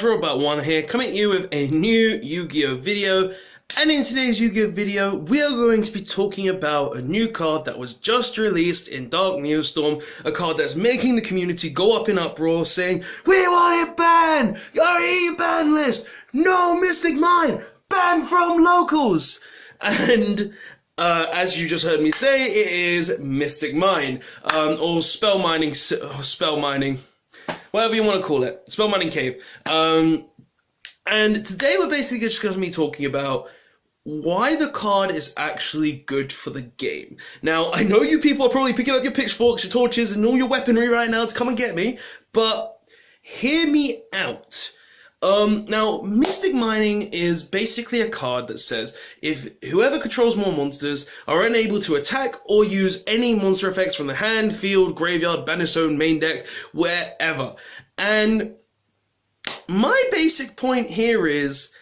Robot1 here, coming at you with a new Yu-Gi-Oh video. And in today's Yu-Gi-Oh video, we are going to be talking about a new card that was just released in Dark Neostorm, a card that's making the community go up in uproar, saying, "We want it banned! Your E-ban list! No Mystic Mine! Banned from locals!" And as you just heard me say, it is Mystic Mine, or spell mining, whatever you want to call it, spell mining cave. And today we're basically just going to be talking about why the card is actually good for the game. Now, I know you people are probably picking up your pitchforks, your torches, and all your weaponry right now to come and get me, but hear me out. Now, Mystic Mining is basically a card that says if whoever controls more monsters are unable to attack or use any monster effects from the hand, field, graveyard, banish zone, main deck, wherever. And my basic point here is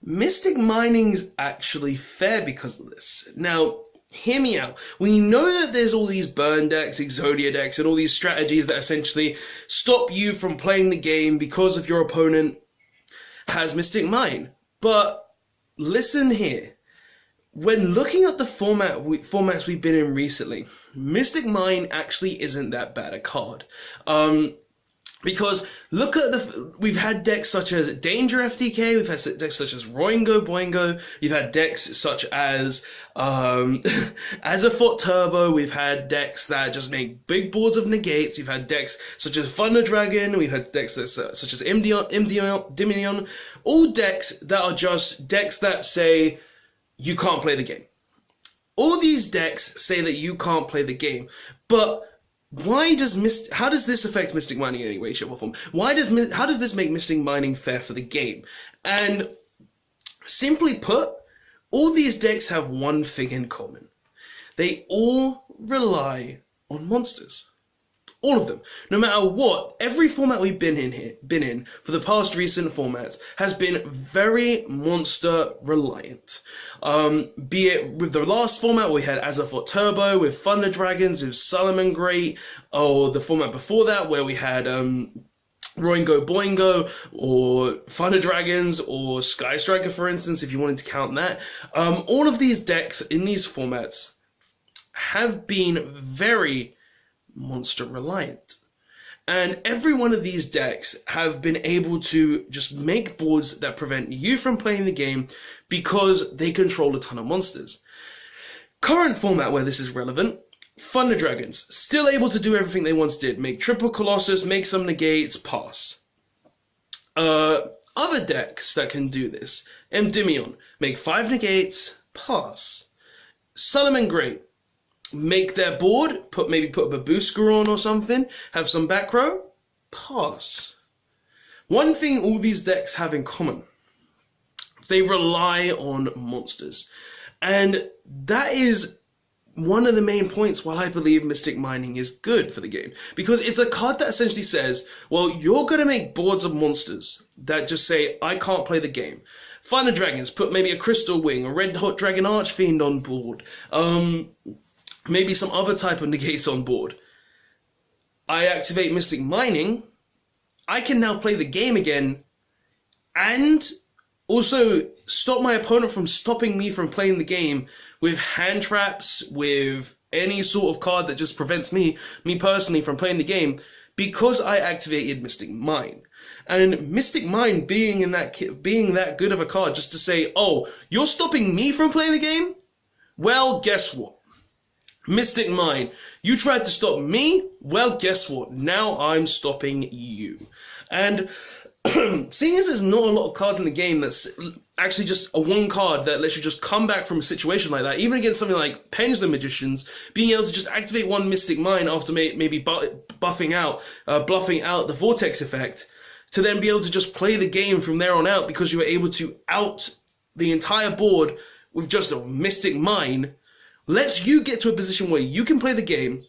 Mystic Mining's actually fair because of this. Now, hear me out. We know that there's all these burn decks, Exodia decks, and all these strategies that essentially stop you from playing the game because of your opponent has Mystic Mine. But listen here. When looking at the formats we've been in recently, Mystic Mine actually isn't that bad a card. Because look at we've had decks such as Danger FTK, we've had decks such as Roingo Boingo, we've had decks such as Azeroth Turbo, we've had decks that just make big boards of negates, we've had decks such as Thunder Dragon, we've had decks such as Diminion, all decks that are just decks that say you can't play the game. All these decks say that you can't play the game, but how does this affect Mystic Mining in any way, shape, or form? How does this make Mystic Mining fair for the game? And simply put, all these decks have one thing in common. They all rely on monsters. All of them. No matter what, every format we've been in for the past recent formats has been very monster reliant. Be it with the last format we had Azeroth Turbo, with Thunder Dragons, with Salamangreat, or the format before that where we had Roingo Boingo, or Thunder Dragons, or Sky Striker, for instance, if you wanted to count that. All of these decks in these formats have been very monster reliant. And every one of these decks have been able to just make boards that prevent you from playing the game because they control a ton of monsters. Current format where this is relevant, Thunder Dragons, still able to do everything they once did. Make triple Colossus, make some negates, pass. Other decks that can do this, Endymion, make 5 negates, pass. Salamangreat, make their board, maybe put a booster on or something, have some back row, pass. One thing all these decks have in common, they rely on monsters. And that is one of the main points why I believe Mystic Mining is good for the game. Because it's a card that essentially says, well, you're going to make boards of monsters that just say, I can't play the game. Thunder Dragons, put maybe a Crystal Wing, a Red Hot Dragon Archfiend on board. Maybe some other type of negates on board. I activate Mystic Mining, I can now play the game again, and also stop my opponent from stopping me from playing the game with hand traps, with any sort of card that just prevents me personally from playing the game, because I activated Mystic Mine. And Mystic Mine being that good of a card just to say, oh, you're stopping me from playing the game? Well, guess what? Mystic Mine, you tried to stop me? Well, guess what? Now I'm stopping you. And seeing as there's not a lot of cards in the game that's actually just a one card that lets you just come back from a situation like that, even against something like Pendulum Magicians, being able to just activate one Mystic Mine after maybe bluffing out the Vortex effect, to then be able to just play the game from there on out because you were able to out the entire board with just a Mystic Mine, lets you get to a position where you can play the game,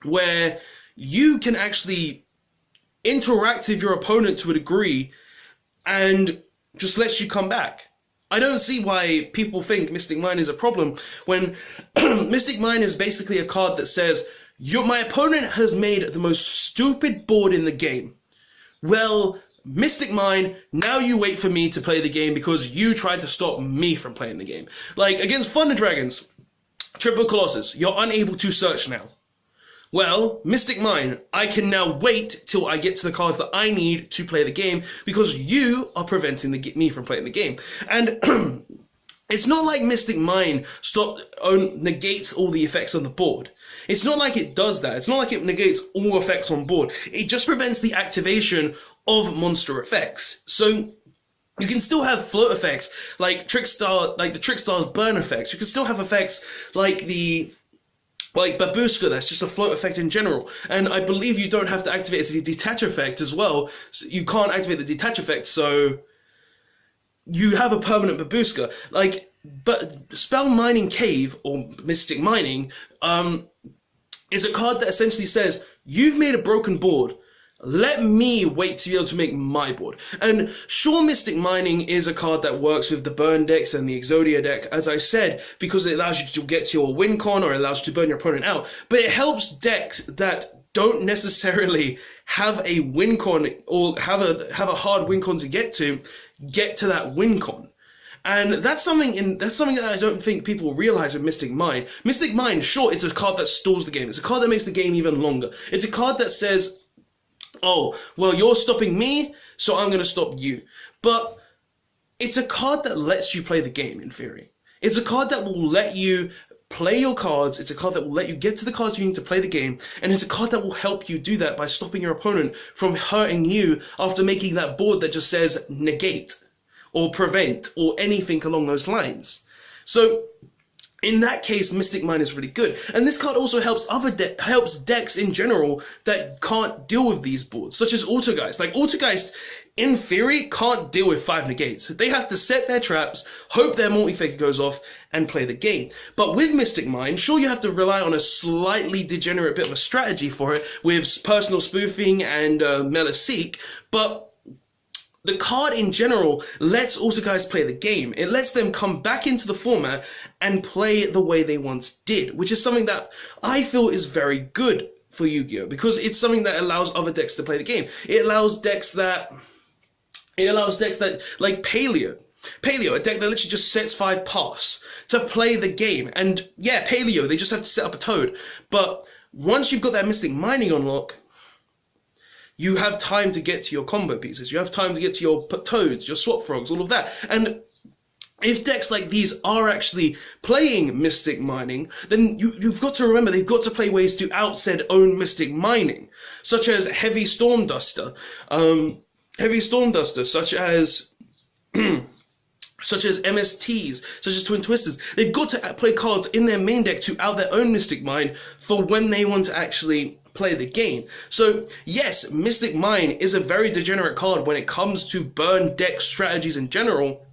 where you can actually interact with your opponent to a degree, and just lets you come back. I don't see why people think Mystic Mine is a problem, when Mystic Mine is basically a card that says, my opponent has made the most stupid board in the game. Well, Mystic Mine, now you wait for me to play the game because you tried to stop me from playing the game. Like, against Thunder Dragons, Triple Colossus, you're unable to search now. Well, Mystic Mine, I can now wait till I get to the cards that I need to play the game because you are preventing me from playing the game. And it's not like Mystic Mine negates all the effects on the board. It's not like it does that. It's not like it negates all effects on board. It just prevents the activation of monster effects. So you can still have float effects like the Trickstar's burn effects. You can still have effects like Babushka, that's just a float effect in general. And I believe you don't have to activate it as a detach effect as well. So you can't activate the detach effect, so you have a permanent Babushka. But Spell Mining Cave, or Mystic Mining, is a card that essentially says, you've made a broken board, let me wait to be able to make my board. And sure, Mystic Mining is a card that works with the burn decks and the Exodia deck, as I said, because it allows you to get to your win con or it allows you to burn your opponent out. But it helps decks that don't necessarily have a win con or have a hard win con to get to that win con. And that's something that I don't think people realize with Mystic Mine. Mystic Mine, sure, it's a card that stalls the game. It's a card that makes the game even longer. It's a card that says, oh, well, you're stopping me, so I'm going to stop you. But it's a card that lets you play the game, in theory. It's a card that will let you play your cards. It's a card that will let you get to the cards you need to play the game. And it's a card that will help you do that by stopping your opponent from hurting you after making that board that just says negate or prevent or anything along those lines. So in that case, Mystic Mine is really good. And this card also helps helps decks in general that can't deal with these boards, such as Autogeist. Like, Autogeist, in theory, can't deal with 5 negates. They have to set their traps, hope their multi-faker goes off, and play the game. But with Mystic Mine, sure, you have to rely on a slightly degenerate bit of a strategy for it, with personal spoofing and Meliseek, but the card in general lets Autogeist play the game. It lets them come back into the format and play the way they once did, which is something that I feel is very good for Yu-Gi-Oh! Because it's something that allows other decks to play the game. It allows decks that like Paleo, a deck that literally just sets 5 pass to play the game. And yeah, Paleo, they just have to set up a Toad. But once you've got that Mystic Mining on lock, you have time to get to your combo pieces. You have time to get to your Toads, your Swap Frogs, all of that. And if decks like these are actually playing Mystic Mining, then you've got to remember they've got to play ways to outset own Mystic Mining, such as Heavy Storm Duster, such as such as MSTs, such as Twin Twisters. They've got to play cards in their main deck to out their own Mystic Mine for when they want to actually play the game. So yes, Mystic Mine is a very degenerate card when it comes to burn deck strategies in general,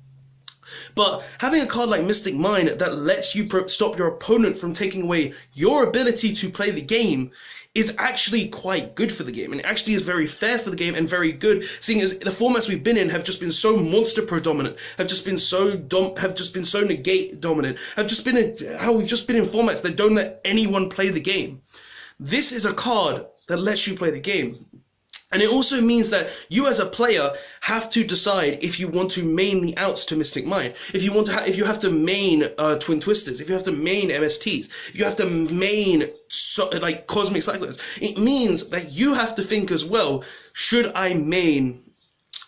but having a card like Mystic Mine that lets you stop your opponent from taking away your ability to play the game is actually quite good for the game, and it actually is very fair for the game and very good, seeing as the formats we've been in have just been so monster predominant, have just been so negate dominant, how we've just been in formats that don't let anyone play the game. This is a card that lets you play the game. And it also means that you as a player have to decide if you want to main the outs to Mystic Mine, if you have to main Twin Twisters, if you have to main MSTs, if you have to main like Cosmic Cyclones. It means that you have to think as well, should I main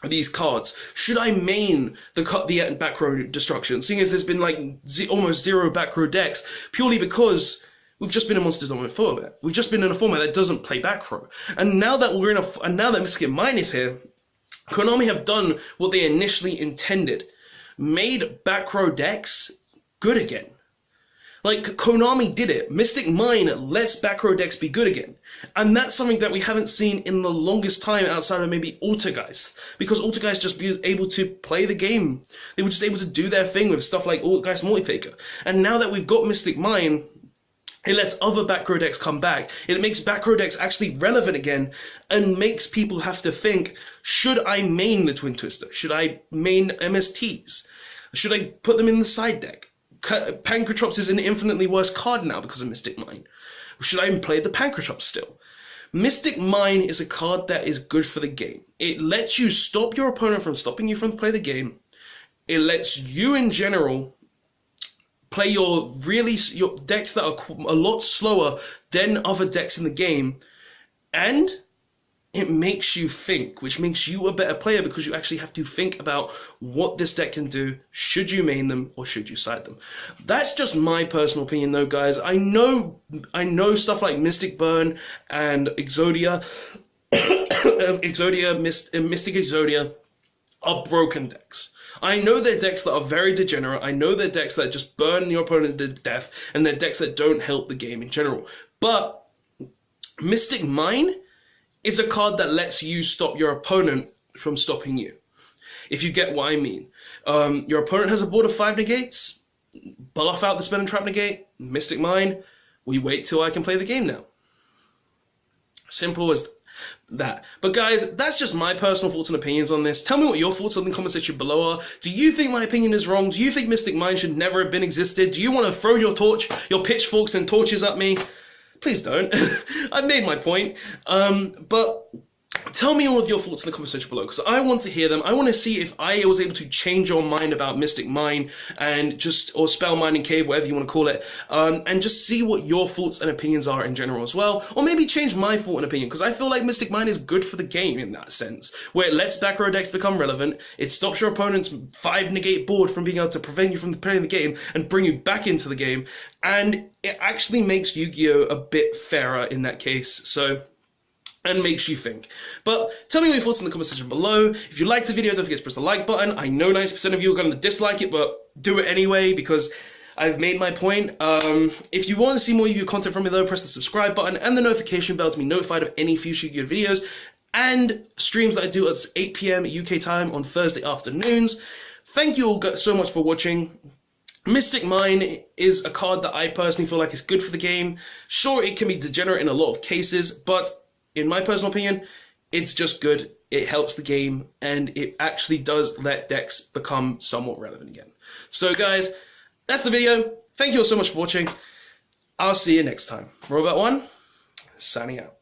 these cards? Should I main the back row destruction, seeing as there's been like almost 0 back row decks, purely because we've just been in Monsters Dominant format. We've just been in a format that doesn't play back row. And now that now that Mystic Mine is here, Konami have done what they initially intended. Made back row decks good again. Like, Konami did it. Mystic Mine lets back row decks be good again. And that's something that we haven't seen in the longest time outside of maybe Autogeist. Because Autogeist just be able to play the game. They were just able to do their thing with stuff like Autogeist Multifaker. And now that we've got Mystic Mine, it lets other back row decks come back. It makes back row decks actually relevant again and makes people have to think, should I main the Twin Twister? Should I main MSTs? Should I put them in the side deck? Pancrotrops is an infinitely worse card now because of Mystic Mine. Should I play the Pancrotrops still? Mystic Mine is a card that is good for the game. It lets you stop your opponent from stopping you from playing the game. It lets you in general play your decks that are a lot slower than other decks in the game, and it makes you think, which makes you a better player because you actually have to think about what this deck can do. Should you main them or should you side them? That's just my personal opinion though, guys. I know stuff like Mystic Burn and Exodia, Mystic Exodia are broken decks. I know they're decks that are very degenerate. I know they're decks that just burn your opponent to death, and they're decks that don't help the game in general. But Mystic Mine is a card that lets you stop your opponent from stopping you, if you get what I mean. Your opponent has a board of 5 negates, bluff out the spell and trap negate, Mystic Mine, we wait till I can play the game now. Simple as that. But guys, that's just my personal thoughts and opinions on this. Tell me what your thoughts in the comment section below are. Do you think my opinion is wrong? Do you think Mystic Mine should never have been existed? Do you want to throw your pitchforks and torches at me? Please don't. I've made my point. But tell me all of your thoughts in the comment section below, because I want to hear them. I want to see if I was able to change your mind about Mystic Mine or Spell Mining Cave, whatever you want to call it, and just see what your thoughts and opinions are in general as well, or maybe change my thought and opinion, because I feel like Mystic Mine is good for the game in that sense, where it lets back row decks become relevant, it stops your opponent's 5 negate board from being able to prevent you from playing the game and bring you back into the game, and it actually makes Yu-Gi-Oh! A bit fairer in that case, and makes you think. But tell me your thoughts in the comment section below. If you liked the video, don't forget to press the like button. I know 90% of you are going to dislike it, but do it anyway because I've made my point. If you want to see more Yu-Gi-Oh! Content from me though, press the subscribe button and the notification bell to be notified of any future Yu-Gi-Oh! Videos and streams that I do at 8 PM UK time on Thursday afternoons. Thank you all so much for watching. Mystic Mine is a card that I personally feel like is good for the game. Sure, it can be degenerate in a lot of cases, but in my personal opinion, it's just good. It helps the game, and it actually does let decks become somewhat relevant again. So guys, that's the video. Thank you all so much for watching. I'll see you next time. Robot1, signing out.